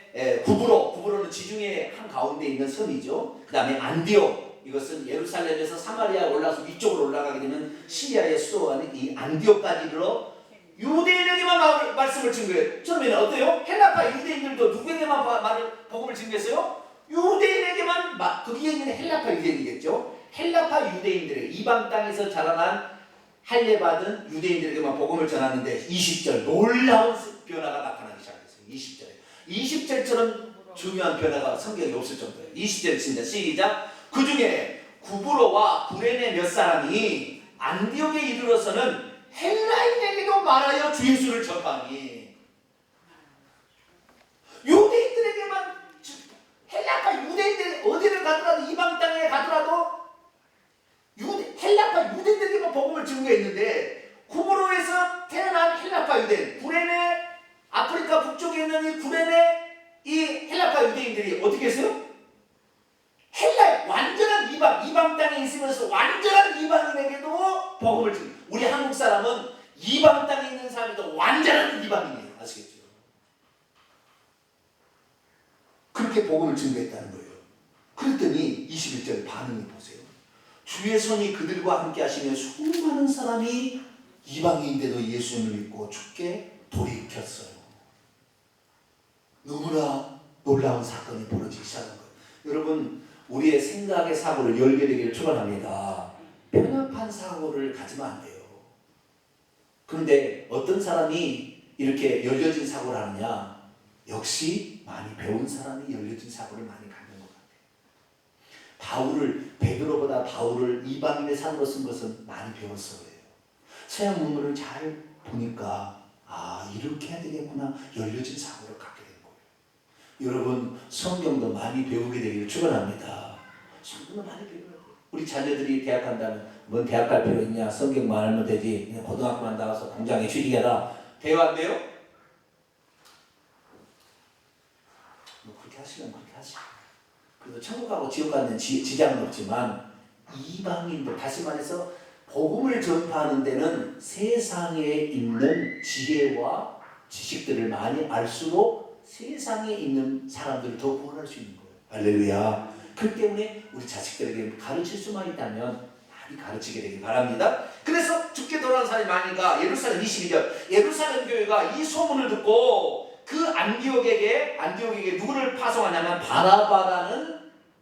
구브로는 지중해 한 가운데 있는 섬이죠. 그 다음에 안디옥, 이것은 예루살렘에서 사마리아 올라서 위쪽으로 올라가게 되면 시리아의 수도가 이 안디옥까지 이르러 유대인에게만 말씀을 증거해요. 처음에는 어때요? 헬라파 유대인들도 누구에게만 복음을 증거했어요? 유대인에게만 거기에 있는 헬라파 유대인이겠죠. 헬라파 유대인들의 이방 땅에서 자라난 할례받은 유대인들에게만 복음을 전하는데 20절 놀라운 변화가 나타나기 시작했어요. 20절에 20절처럼 중요한 변화가 성경에 없을 정도예요. 20절 진짜 시작. 그 중에 구브로와 구레네 몇 사람이 안디옥에 이르러서는 헬라인에게도 말하여 주 예수를 전파하니. 유대인들에게만, 헬라파 유대인들 어디를 가더라도 이방 땅에 가더라도 헬라파 유대인들에게만 복음을 증거했는데 구브로에서 태어난 헬라파 유대인, 구레네 아프리카 북쪽에 있는 이 구레네 이 헬라파 유대인들이 어떻게 했어요? 완전한 이방 땅에 있으면서 완전한 이방인에게도 복음을 증거. 우리 한국 사람은 이방 땅에 있는 사람이도 완전한 이방인이에요. 아시겠죠? 그렇게 복음을 증거했다는 거예요. 그랬더니 21절 반응을 보세요. 주의 손이 그들과 함께 하시며 수많은 사람이 이방인인데도 예수님을 믿고 주께 돌이켰어요. 너무나 놀라운 사건이 벌어지기 시작한 거예요. 여러분, 우리의 생각의 사고를 열게 되기를 축원합니다. 편협한 사고를 가지면 안 돼요. 그런데 어떤 사람이 이렇게 열려진 사고를 하느냐? 역시 많이 배운 사람이 열려진 사고를 많이 갖는 것 같아요. 베드로보다 바울을 이방인의 산으로 쓴 것은 많이 배웠어 그래요. 서양 문물을 잘 보니까 이렇게 해야 되겠구나. 열려진 사고를 갖게 된 거예요. 여러분, 성경도 많이 배우게 되기를 축원합니다. 성경도 많이 배워야 돼요. 우리 자녀들이 대학 간다면 뭔 대학 갈 필요 있냐? 성경만 알면 되지. 그냥 고등학교만 나와서 공장에 취직해라. 돼요 안 돼요? 그렇게 하시면 그렇게 하시고. 그래서 천국하고 지옥 가는 지장은 없지만 이방인들, 다시 말해서 복음을 전파하는 데는 세상에 있는 지혜와 지식들을 많이 알수록 세상에 있는 사람들을 더 구원할 수 있는 거예요. 할렐루야. 그렇기 때문에 우리 자식들에게 가르칠 수만 있다면 많이 가르치게 되길 바랍니다. 그래서 죽게 돌아온 사람이 많으니까 예루살렘 22절 예루살렘 교회가 이 소문을 듣고 그 안디옥에게 누구를 파송하냐면 바나바라는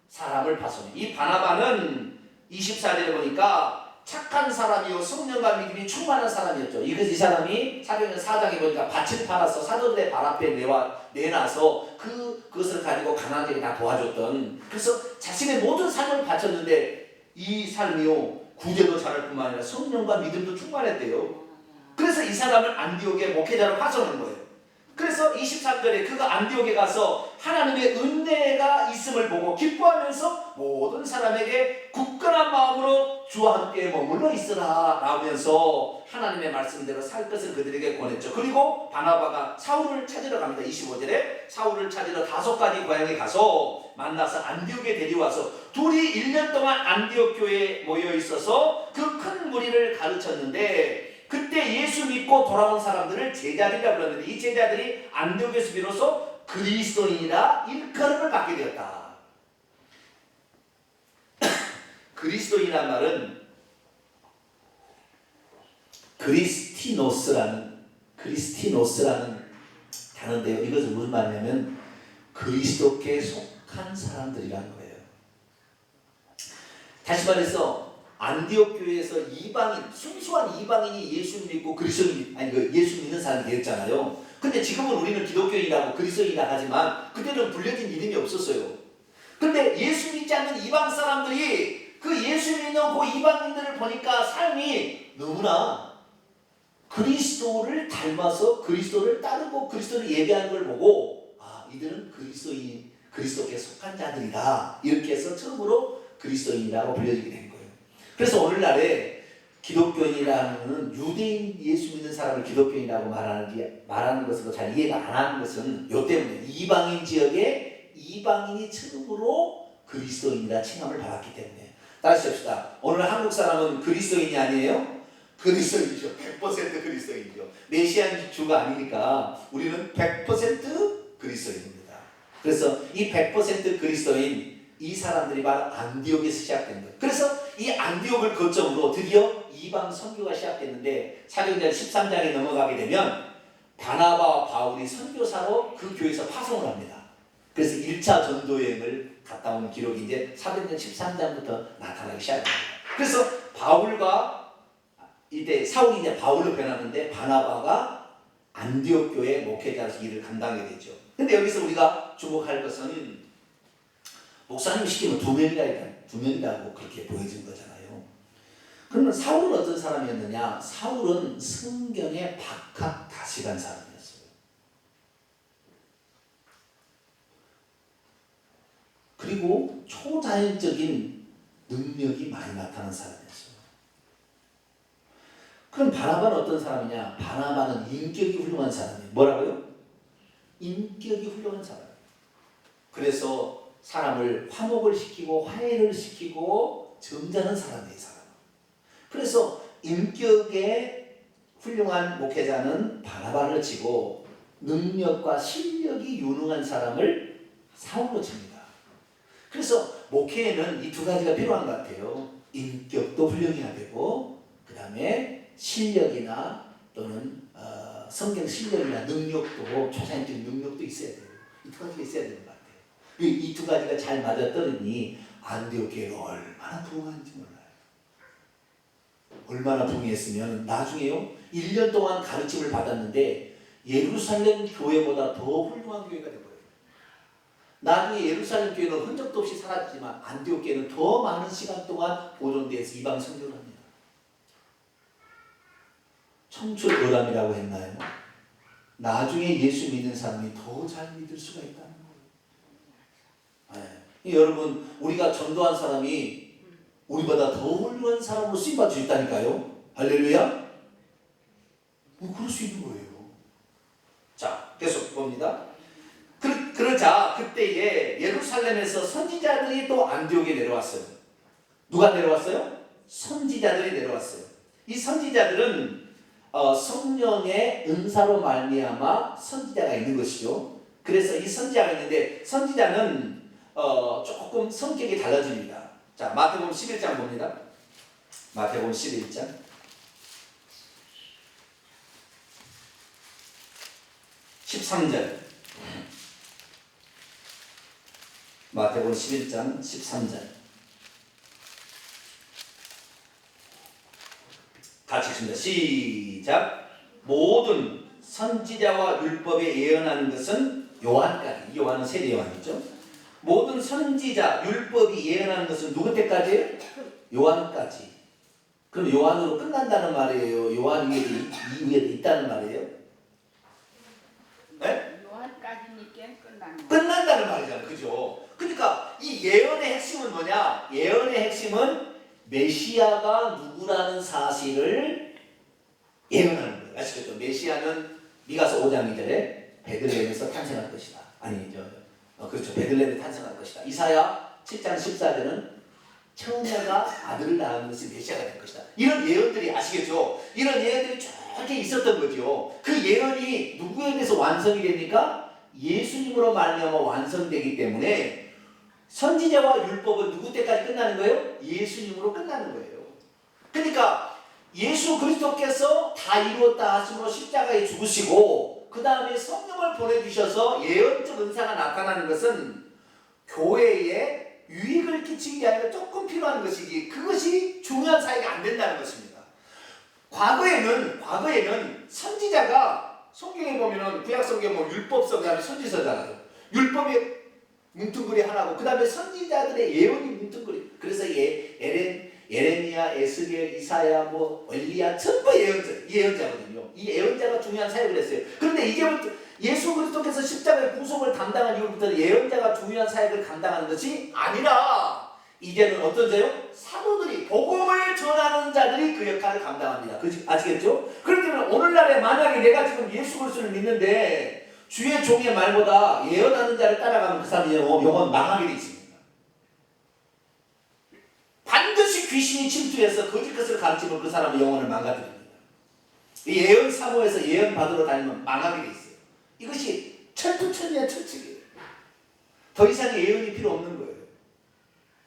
사람을 파송해. 이 바나바는 24절에 보니까 착한 사람이요 성령과 믿음이 충만한 사람이었죠. 이 사람이 사도행전 4장에 보니까 밭을 팔아서 사도들의 발 앞에 내놔서 그것을 가지고 가난하게 다 도와줬던, 그래서 자신의 모든 삶을 바쳤는데 이 삶이요 구제도 잘할 뿐만 아니라 성령과 믿음도 충만했대요. 그래서 이 사람을 안디옥의 목회자로 파송한 거예요. 그래서 23절에 그가 안디옥에 가서 하나님의 은혜가 있음을 보고 기뻐하면서 모든 사람에게 굳건한 마음으로 주와 함께 머물러 있으라 라면서 하나님의 말씀대로 살 것을 그들에게 권했죠. 그리고 바나바가 사울을 찾으러 갑니다. 25절에 사울을 찾으러 5가지 고향에 가서 만나서 안디옥에 데려와서 둘이 1년 동안 안디옥 교회에 모여 있어서 그 큰 무리를 가르쳤는데, 그때 예수 믿고 돌아온 사람들을 제자들이라고 불렀는데 이 제자들이 안디옥에서 비로소 그리스도인이라 일컬음을 받게 되었다. 그리스도인이란 말은 그리스티노스라는 단어인데요. 이것은 무슨 말이냐면 그리스도께 속한 사람들이라는 거예요. 다시 말해서 안디옥 교회에서 순수한 이방인이 예수 믿고 예수 믿는 사람이 되었잖아요. 근데 지금은 우리는 기독교인이라고 그리스도인이라 하지만 그때는 불려진 이름이 없었어요. 근데 예수 믿지 않는 이방 사람들이 그 예수 믿는 그 이방인들을 보니까 삶이 너무나 그리스도를 닮아서 그리스도를 따르고 그리스도를 예배하는 걸 보고 이들은 그리스도께 속한 자들이다. 이렇게 해서 처음으로 그리스도인이라고 불려지게 된 거예요. 그래서 오늘날에 기독교인이라는 유대인 예수 믿는 사람을 기독교인이라고 말하는 것으로 잘 이해가 안 하는 것은 요 때문에 이방인 지역에 이방인이 처음으로 그리스도인이라 칭함을 받았기 때문에. 다시 합시다. 오늘 한국 사람은 그리스도인이 아니에요? 그리스도인이죠. 100% 그리스도인이죠. 메시안 주가 아니니까 우리는 100% 그리스도인입니다. 그래서 이 100% 그리스도인 이 사람들이 바로 안디옥에서 시작된 거예요. 그래서 이 안디옥을 거점으로 드디어 이방 선교가 시작됐는데 사도행전 13장에 넘어가게 되면 바나바와 바울이 선교사로 그 교회에서 파송을 합니다. 그래서 1차 전도여행을 갔다 온 기록이 이제 사도행전 13장부터 나타나기 시작합니다. 그래서 바울과 이때 사울이 이제 바울로 변하는데 바나바가 안디옥 교회 목회자로서 일을 감당하게 되죠. 근데 여기서 우리가 주목할 것은 목사님 시키면 두 명이라고 그렇게 보여진 거잖아요. 그러면 사울은 어떤 사람이었느냐? 사울은 성경에 박학다식한 사람이었어요. 그리고 초자연적인 능력이 많이 나타난 사람이었어요. 그럼 바나바는 어떤 사람이냐? 바나바는 인격이 훌륭한 사람이에요. 뭐라고요? 인격이 훌륭한 사람. 그래서 사람을 화목을 시키고 화해를 시키고 점잖은 사람이에요. 사람. 그래서 인격에 훌륭한 목회자는 바나바를 치고 능력과 실력이 유능한 사람을 사울로 칩니다. 그래서 목회에는 이 두 가지가 필요한 것 같아요. 인격도 훌륭해야 되고 그 다음에 실력이나 또는 성경 실력이나 능력도 초자연적인 능력도 있어야 돼요. 이 두 가지가 있어야 되는 것 같아요. 이 두 가지가 잘 맞아떨어니 안디옥 교회가 얼마나 부흥한지 몰라요. 얼마나 부흥했으면 나중에요 1년 동안 가르침을 받았는데 예루살렘 교회보다 더 훌륭한 교회가 되버려요. 나중에 예루살렘 교회는 흔적도 없이 사라지지만 안디옥 교회는 더 많은 시간 동안 보존돼서 이방 선교를 합니다. 청출교담이라고 했나요? 나중에 예수 믿는 사람이 더 잘 믿을 수가 있다는 거예요. 네. 여러분 우리가 전도한 사람이 우리보다 더 훌륭한 사람으로 쓰임받을 수 있다니까요. 할렐루야. 그럴 수 있는 거예요. 자 계속 봅니다. 그러자 그때에 예루살렘에서 선지자들이 또 안디옥에 내려왔어요. 누가 내려왔어요? 선지자들이 내려왔어요. 이 선지자들은 성령의 은사로 말미암아 선지자가 있는 것이죠. 그래서 이 선지자가 있는데 선지자는 조금 성격이 달라집니다. 자 마태복음 11장 봅니다. 마태복음 11장 13절 마태복음 11장 13절 같이 읽습니다. 시작. 모든 선지자와 율법에 예언하는 것은 요한까지. 요한은 세례 요한이죠. 모든 선지자 율법이 예언하는 것은 누구 때까지예요? 요한까지. 그럼 요한으로 끝난다는 말이에요? 요한 이후에도 있다는 말이에요? 네? 요한까지니까 끝난다는 말이잖아요. 그죠? 그러니까 이 예언의 핵심은 뭐냐? 예언의 핵심은 메시아가 누구라는 사실을 예언하는 거예요. 아시겠죠? 메시아는 미가서 5장 2절에 베들레헴에서 탄생할 것이다. 그렇죠. 베들레헴에 탄생할 것이다. 이사야 7장 14절은 처녀가 아들을 낳은 것이 메시아가 될 것이다. 이런 예언들이 아시겠죠? 이런 예언들이 쭉 있었던 거죠. 그 예언이 누구에 대해서 완성이 됩니까? 예수님으로 말미암아 완성되기 때문에 선지자와 율법은 누구 때까지 끝나는 거예요? 예수님으로 끝나는 거예요. 그러니까 예수 그리스도께서 다 이루었다 하심으로 십자가에 죽으시고 그 다음에 성령을 보내주셔서 예언적 은사가 나타나는 것은 교회에 유익을 끼치기 위해 조금 필요한 것이지 그것이 중요한 사역이 안 된다는 것입니다. 과거에는 선지자가 성경에 보면은 구약성경 뭐 율법서 그다음에 선지서잖아요. 율법이 뭉뚱그리 하나고 그 다음에 선지자들의 예언이 뭉뚱그리. 그래서 예레미야, 에스겔, 이사야, 엘리야 전부 예언자거든요. 이 예언자가 중요한 사역을 했어요. 그런데 이제부터 예수 그리스도께서 십자가의 구속을 담당한 이후부터 예언자가 중요한 사역을 감당하는 것이 아니라 이제는 어떤 자요? 사도들이, 복음을 전하는 자들이 그 역할을 감당합니다. 아시겠죠? 그렇기 때문에 오늘날에 만약에 내가 지금 예수 그리스도를 믿는데 주의 종의 말보다 예언하는 자를 따라가면 그 사람이 영원 망하게 돼 있습니다. 반드시 귀신이 침투해서 거짓 것을 가르치면 그 사람은 영혼을 망가뜨립니다. 이 예언 사모에서 예언 받으러 다니면 망하게 돼 있어요. 이것이 철두철미한 철칙이에요. 더 이상의 예언이 필요 없는 거예요.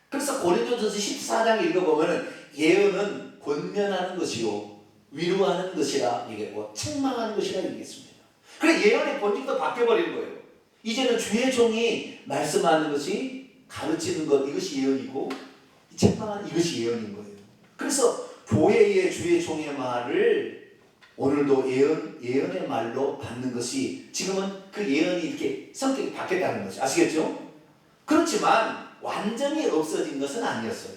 그래서 고린도전서 14장 읽어보면 예언은 권면하는 것이요 위로하는 것이라 얘기하고 책망하는 것이라 얘기했습니다. 그래 예언의 본질도 바뀌어버리는 거예요. 이제는 주의 종이 말씀하는 것이 가르치는 것 이것이 예언이고 책망하는 이것이 예언인 거예요. 그래서 교회의 주의 종의 말을 오늘도 예언의 말로 받는 것이 지금은 그 예언이 이렇게 성격이 바뀌었다는 거죠. 아시겠죠? 그렇지만 완전히 없어진 것은 아니었어요.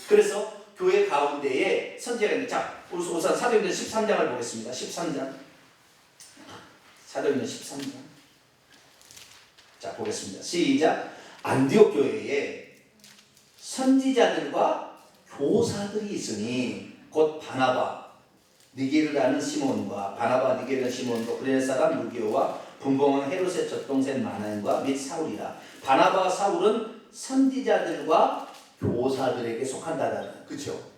그래서 교회 가운데에 선지자가 있는데 자, 우선 사도행전 13장을 보겠습니다. 13장. 사도행전 13장. 자, 보겠습니다. 시작. 안디옥 교회에 선지자들과 교사들이 있으니 곧 바나바, 니게르라는 시몬과 바나바 니게르라는 시몬과 구레네 사람 루기오와 분봉왕 헤롯의 젖동생 마나인과 및 사울이라. 바나바와 사울은 선지자들과 교사들에게 속한다라는 그렇죠?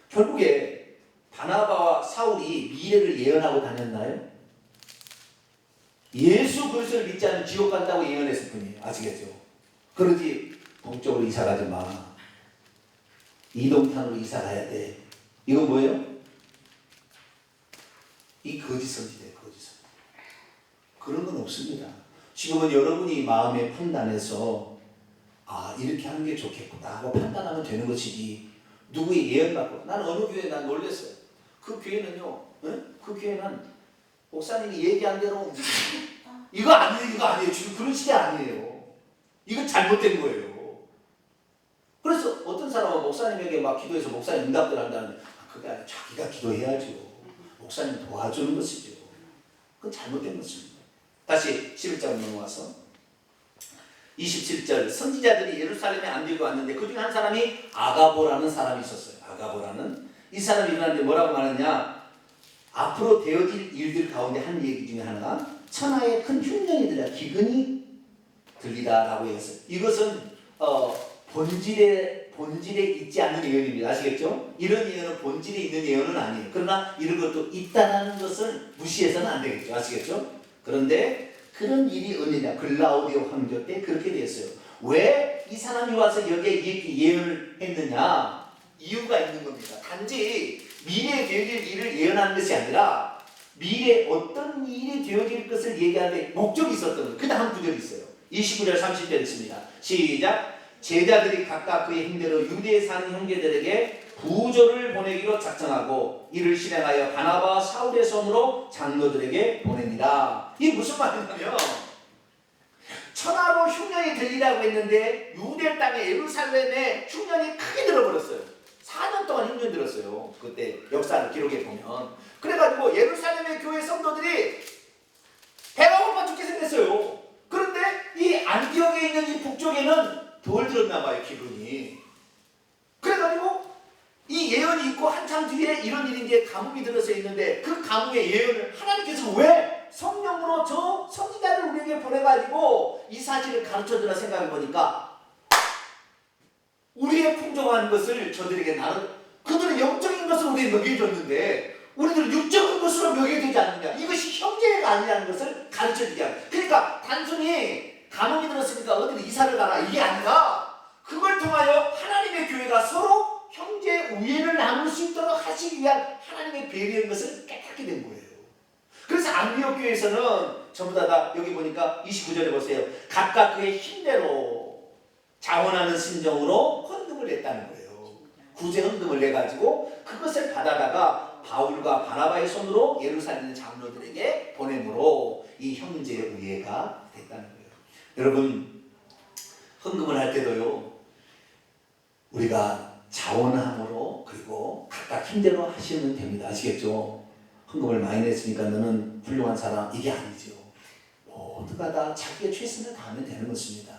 결국에 바나바와 사울이 미래를 예언하고 다녔나요? 예수 그리스도를 믿지 않으면 지옥 간다고 예언했을 뿐이에요. 아시겠죠? 그러지 동쪽으로 이사 가지 마. 이동탄으로 이사 가야 돼. 이건 뭐예요? 이 거짓 선지자예요. 거짓 선지자. 그런 건 없습니다. 지금은 여러분이 마음의 판단에서 이렇게 하는 게 좋겠구나 하고 판단하면 되는 것이지 누구의 예언받고 나는 어느 교회에 난 놀랐어요. 그 교회는요 그 교회는 목사님이 얘기한 대로 움직이는 이거 아니에요. 지금 그런 시대 아니에요. 이거 잘못된 거예요. 그래서 어떤 사람은 목사님에게 막 기도해서 목사님 응답들 한다는데 그게 아니라 자기가 기도해야죠. 목사님 도와주는 것이죠. 그건 잘못된 것입니다. 다시 11장 넘어와서 27절 선지자들이 예루살렘에 안디옥에 왔는데 그 중에 한 사람이 아가보라는 사람이 있었어요. 아가보라는 이 사람이 일어났는데 뭐라고 말하냐 앞으로 되어질 일들 가운데 한 얘기 중에 하나가 천하의 큰 흉년이 들려 기근이 들리다라고 했어요. 이것은 본질에 있지 않는 예언입니다. 아시겠죠? 이런 예언은 본질에 있는 예언은 아니에요. 그러나 이런 것도 있다는 것을 무시해서는 안 되겠죠. 아시겠죠? 그런데 그런 일이 언제냐? 글라우디오 황제 때 그렇게 됐어요. 왜 이 사람이 와서 여기에 이렇게 예언을 했느냐? 이유가 있는 겁니다. 단지 미래에 되어질 일을 예언하는 것이 아니라 미래에 어떤 일이 되어질 것을 얘기하는데 목적이 있었던 거예요. 그 다음 구절이 있어요. 29절 30절 있습니다. 시작. 제자들이 각각 그의 힘대로 유대에 사는 형제들에게 부조를 보내기로 작정하고 이를 실행하여 바나바와 사울의 손으로 장로들에게 보냅니다. 이게 무슨 말이냐면 천하로 흉년이 들리라고 했는데 유대 땅에 예루살렘에 흉년이 크게 들어버렸어요. 4년 동안 흉년 들었어요. 그때 역사를 기록해 보면. 그래가지고 예루살렘의 교회 성도들이 배가 고파 죽게 생겼어요. 그런데 이 안디옥에 있는 이 북쪽에는 덜 들었나 봐요. 기분이. 그래가지고 이 예언이 있고 한참 뒤에 이런 일이 이제 가뭄이 들어서 있는데 그 가뭄의 예언을 하나님께서 왜 성령으로 저 선지자를 우리에게 보내가지고 이 사실을 가르쳐주라 생각해 보니까 우리의 풍족한 것을 저들에게 그들은 영적인 것을 우리에게 먹여줬는데 우리들은 육적인 것으로 먹여되지 않느냐. 이것이 형제가 아니라는 것을 가르쳐주게 합니다. 그러니까 단순히 가뭄이 들었으니까 어디로 이사를 가라 이게 아니라 그걸 통하여 하나님의 교회가 서로 형제 우애를 나눌 수 있도록 하시기 위한 하나님의 배려인 것을 깨닫게 된 거예요. 그래서 안디옥 교회에서는 전부 다 여기 보니까 29절에 보세요. 각각 그의 힘대로 자원하는 심정으로 헌금을 냈다는 거예요. 구제 헌금을 내가지고 그것을 받아다가 바울과 바나바의 손으로 예루살렘 장로들에게 보내므로 이 형제의 우애가 됐다는 거예요. 여러분 헌금을 할 때도요 우리가 자원함으로 그리고 각각 힘대로 하시면 됩니다. 아시겠죠? 헌금을 많이 냈으니까 너는 훌륭한 사람 이게 아니죠. 모두가 다 자기의 최선을 다하면 되는 것입니다.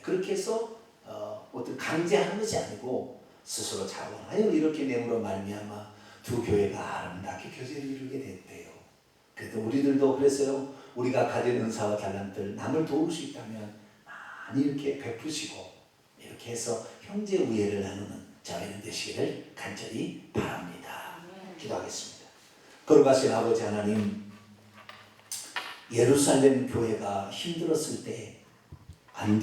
그렇게 해서 어떤 강제하는 것이 아니고 스스로 자원하여 이렇게 내므로 말미암아 두 교회가 아름답게 교제를 이루게 됐대요. 그래도 우리들도 그랬어요. 우리가 가진 은사와 달란트를 남을 도울 수 있다면 많이 이렇게 베푸시고 이렇게 해서 형제 우애를 나누는 자매는 되시기를 간절히 바랍니다. 기도하겠습니다. 거룩하신 아버지 하나님, 예루살렘 교회가 힘들었을 때